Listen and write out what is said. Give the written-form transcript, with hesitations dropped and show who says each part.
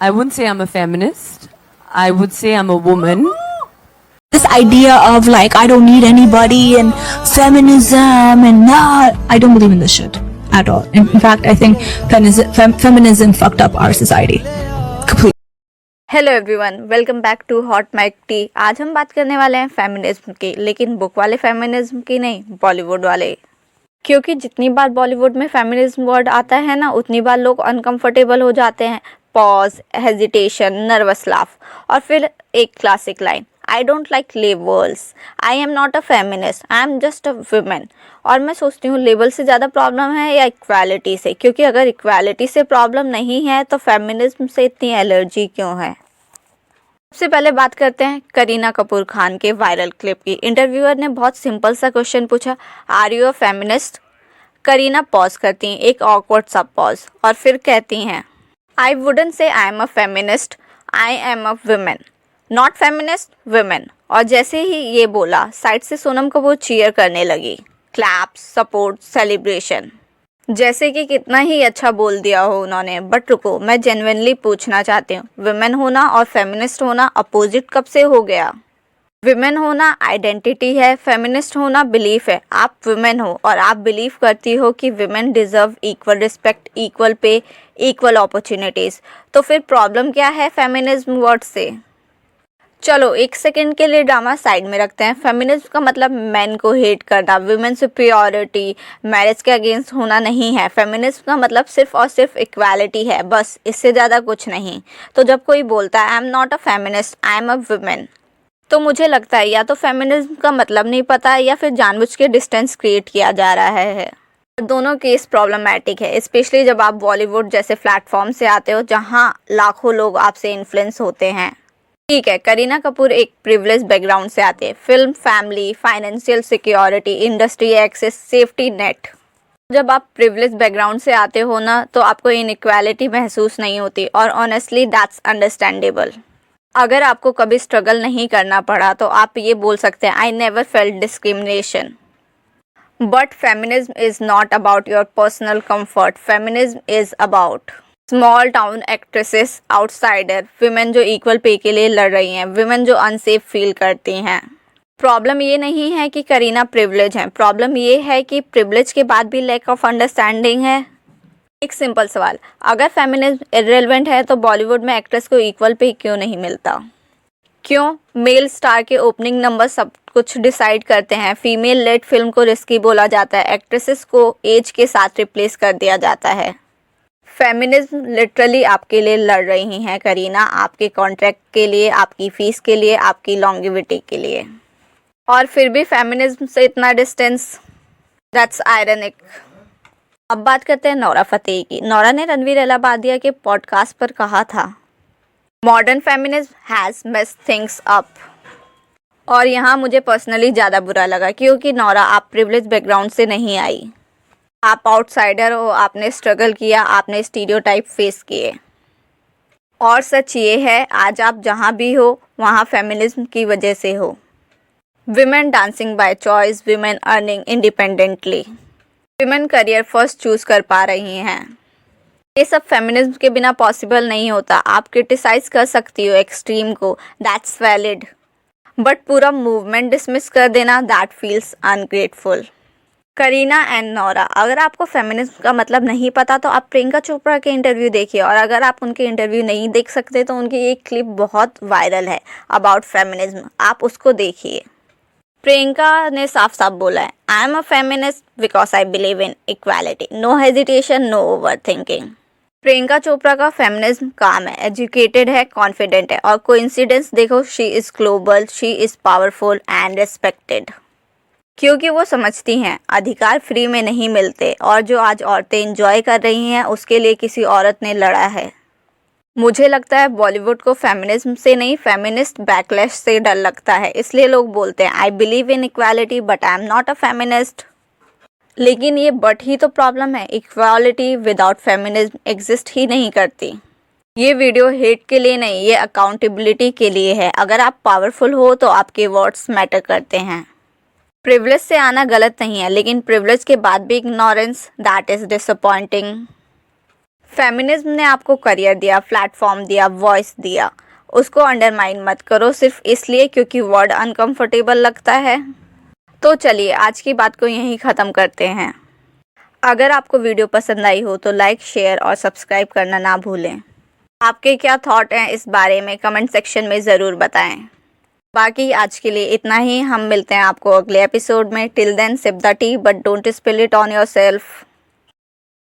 Speaker 1: I wouldn't say I'm a feminist. I would say I'm a woman.
Speaker 2: This idea of like I don't need anybody and feminism and not, I don't believe in this shit at all. In fact, I think feminism fucked up our society completely.
Speaker 3: Hello everyone, welcome back to hot mic tea. आज हम बात करने वाले हैं feminism की, लेकिन book वाले feminism की नहीं, बॉलीवुड वाले। क्योंकि जितनी बार बॉलीवुड में फेमिनिज्म वर्ड आता है ना, उतनी बार लोग अनकंफर्टेबल हो जाते हैं। पॉज, हेजिटेशन, नर्वस लाफ और फिर एक classic line, I don't like labels, I am not a feminist, I am just a women. और मैं सोचती हूँ लेबल से ज़्यादा प्रॉब्लम है या इक्वालिटी से, क्योंकि अगर इक्वालिटी से प्रॉब्लम नहीं है तो फेमिनिज्म से इतनी एलर्जी क्यों है। सबसे पहले बात करते हैं करीना कपूर खान के वायरल क्लिप की। इंटरव्यूअर ने बहुत सिंपल सा क्वेश्चन पूछा, are you a feminist. Kareena pause करती हैं, एक ऑकवर्ड सा पॉज, और फिर कहती हैं, I wouldn't say I am a feminist, I am a women, not feminist, women. और जैसे ही ये बोला, साइड से सोनम कपूर चीयर करने लगी, क्लैप्स, सपोर्ट, सेलिब्रेशन, जैसे कि कितना ही अच्छा बोल दिया हो उन्होंने। बट रुको, मैं जेन्युइनली पूछना चाहती हूँ, विमेन होना और फेमिनिस्ट होना अपोजिट कब से हो गया। विमेन होना आइडेंटिटी है, फेमिनिस्ट होना बिलीफ है। आप विमेन हो और आप बिलीव करती हो कि women deserve equal respect, equal pay, equal opportunities. तो फिर प्रॉब्लम क्या है फेमिनिज्म वर्ड से। चलो एक सेकंड के लिए ड्रामा साइड में रखते हैं। फेमिनिज्म का मतलब मैन को हेट करना, वुमेन सुपीरियरिटी, मैरिज के अगेंस्ट होना नहीं है। फेमिनिज्म का मतलब सिर्फ और सिर्फ इक्वालिटी है, बस, इससे ज़्यादा कुछ नहीं। तो जब कोई बोलता है I am not a feminist, I am a women, तो मुझे लगता है या तो फेमिनिज्म का मतलब नहीं पता है या फिर जानबूझ के डिस्टेंस क्रिएट किया जा रहा है। दोनों केस प्रॉब्लमैटिक है, स्पेशली जब आप बॉलीवुड जैसे प्लेटफॉर्म से आते हो जहाँ लाखों लोग आपसे इन्फ्लुएंस होते हैं। ठीक है, करीना कपूर एक प्रिविलेज बैकग्राउंड से आते हैं, film, family, financial security, industry access, safety net. जब आप प्रिविलेज बैकग्राउंड से आते हो ना, तो आपको इनइक्वालिटी महसूस नहीं होती, और ऑनेस्टली दैट्स अंडरस्टैंडेबल। अगर आपको कभी स्ट्रगल नहीं करना पड़ा तो आप ये बोल सकते हैं, I never felt discrimination. But feminism is not about your personal comfort, feminism is about small town actresses, outsider, women जो इक्वल पे के लिए लड़ रही हैं, विमेन जो अनसेफ फील करती हैं। प्रॉब्लम ये नहीं है कि करीना प्रिविलेज है, प्रॉब्लम ये है कि प्रिविलेज के बाद भी लैक ऑफ अंडरस्टैंडिंग है। एक सिंपल सवाल, अगर फेमिनिज्म इररिलेवेंट है तो बॉलीवुड में एक्ट्रेस को इक्वल पे क्यों नहीं मिलता। क्यों मेल स्टार के ओपनिंग नंबर सब कुछ डिसाइड करते हैं, फीमेल लेड फिल्म को रिस्की बोला जाता है, एक्ट्रेसेस को एज के साथ रिप्लेस कर दिया जाता है। फेमिनिज्म लिटरली आपके लिए लड़ रही हैं करीना, आपके कॉन्ट्रैक्ट के लिए, आपकी फीस के लिए, आपकी लॉन्गिविटी के लिए, और फिर भी फेमिनिज्म से इतना डिस्टेंस, दैट्स आयरनिक। अब बात करते हैं नोरा फतेही की। नोरा ने रणवीर अलाहाबादिया के पॉडकास्ट पर कहा था, modern feminism has messed things up. और यहाँ मुझे पर्सनली ज़्यादा बुरा लगा, क्योंकि नोरा, आप प्रिविलेज बैकग्राउंड से नहीं आई, आप आउटसाइडर हो, आपने स्ट्रगल किया, आपने स्टीरियोटाइप फेस किए। और सच ये है, आज आप जहाँ भी हो वहाँ फेमिनिज्म की वजह से हो। Women dancing by choice, women earning independently, women career first choose कर पा रही हैं। ये सब फेमिनिज्म के बिना पॉसिबल नहीं होता। आप क्रिटिसाइज कर सकती हो एक्सट्रीम को, दैट्स वैलिड, बट पूरा मूवमेंट डिसमिस कर देना, that feels ungrateful. Kareena and Nora, अगर आपको फेमिनिज्म का मतलब नहीं पता तो आप प्रियंका चोपड़ा के इंटरव्यू देखिए, और अगर आप उनके इंटरव्यू नहीं देख सकते तो उनकी एक क्लिप बहुत वायरल है अबाउट फेमिनिज्म, आप उसको देखिए। प्रियंका ने साफ साफ बोला है, I am a feminist because I believe in equality, no hesitation, no over thinking. Priyanka Chopra का फेमिनिज्म काम है, एजुकेटेड है, कॉन्फिडेंट है, और कोइंसिडेंस देखो, she is global, she is powerful and respected. क्योंकि वो समझती हैं अधिकार फ्री में नहीं मिलते, और जो आज औरतें इंजॉय कर रही हैं उसके लिए किसी औरत ने लड़ा है। मुझे लगता है बॉलीवुड को फेमिनिज्म से नहीं, फेमिनिस्ट बैकलैश से डर लगता है, इसलिए लोग बोलते हैं आई believe in equality but I am not a feminist. लेकिन ये बट ही तो प्रॉब्लम है, इक्वालिटी विदाउट फेमिनिज्म एग्जिस्ट ही नहीं करती। ये वीडियो हेट के लिए नहीं, ये अकाउंटेबिलिटी के लिए है। अगर आप पावरफुल हो तो आपके वर्ड्स मैटर करते हैं। प्रिविलेज से आना गलत नहीं है, लेकिन प्रिविलेज के बाद भी ignorance, that is disappointing. Feminism ने आपको करियर दिया, प्लेटफॉर्म दिया, वॉइस दिया, उसको अंडरमाइन मत करो सिर्फ इसलिए क्योंकि वर्ड अनकंफर्टेबल लगता है। तो चलिए आज की बात को यहीं ख़त्म करते हैं। अगर आपको वीडियो पसंद आई हो तो लाइक, शेयर और सब्सक्राइब करना ना भूलें। आपके क्या थॉट हैं इस बारे में कमेंट सेक्शन में ज़रूर बताएं। बाकी आज के लिए इतना ही, हम मिलते हैं आपको अगले एपिसोड में। Till then sip the tea but don't spill it on yourself.